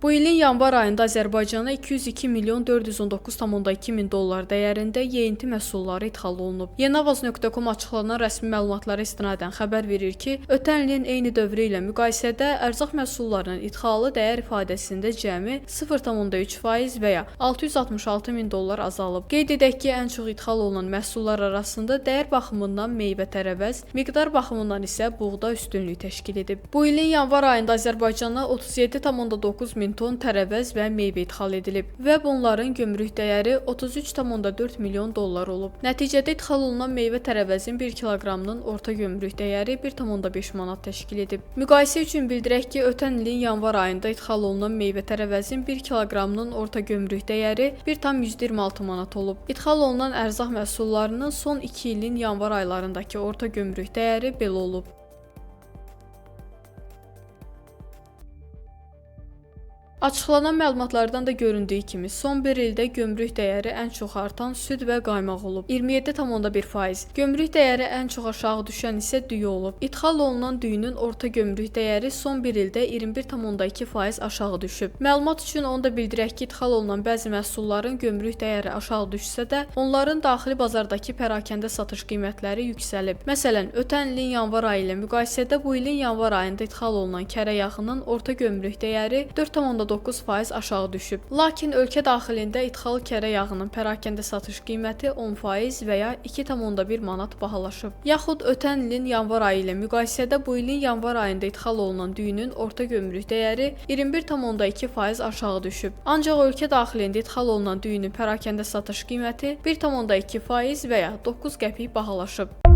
Bu ilin yanvar ayında Azərbaycana 202 milyon 419,2 min dollar dəyərində yeyinti məhsulları ixal olunub. Yenavaz.com açıqlanan rəsmi məlumatlara istinadən xəbər verir ki, ötən ilin eyni dövrü ilə müqayisədə ərzaq məhsullarının ixalı dəyər ifadəsində cəmi 0,3% və ya 666 min dollar azalıb. Qeyd edək ki, ən çox ixal olunan məhsullar arasında dəyər baxımından meyvə-tərəvəz, miqdar baxımından isə buğda üstünlük təşkil edib. Bu ilin yanvar ayında Azərbaycana 37,9 min ton tərəvəz və meyvə ixal edilib və bunların gömrük dəyəri 33,4 milyon dollar olub. Nəticədə ixal olunan meyvə tərəvəzin 1 kiloqramının orta gömrük dəyəri 1,5 manat təşkil edib. Müqayisə üçün bildirək ki, ötən ilin yanvar ayında ixal olunan meyvə tərəvəzin 1 kiloqramının orta gömrük dəyəri 1,126 manat olub. İxal olunan ərzaq məhsullarının son 2 ilin yanvar aylarındakı orta gömrük dəyəri belə olub. Açıqlanan məlumatlardan da göründüyü kimi, son bir ildə gömrük dəyəri ən çox artan süd və qaymaq olub, 27,1%. Gömrük dəyəri ən çox aşağı düşən isə düyü olub. İdxal olunan düyünün orta gömrük dəyəri son bir ildə 21,2% aşağı düşüb. Məlumat üçün onu da bildirək ki, idxal olunan bəzi məhsulların gömrük dəyəri aşağı düşsə də, onların daxili bazardakı pərakəndə satış qiymətləri yüksəlib. Məsələn, ötən ilin yanvar ayı ilə müqayisədə bu ilin yanvar ayında idxal olunan kərə yağının orta gömrük dəyəri 4,9% aşağı düşüb. Lakin ölkə daxilində idxal kərə yağının pərakəndə satış qiyməti 10% və ya 2,1 manat bahalaşıb. Yaxud ötən ilin yanvar ayı ilə müqayisədə bu ilin yanvar ayında idxal olunan düyünün orta gömrük dəyəri 21,2% aşağı düşüb. Ancaq ölkə daxilində idxal olunan düyünün pərakəndə satış qiyməti 1,2% və ya 9 qəpik bahalaşıb.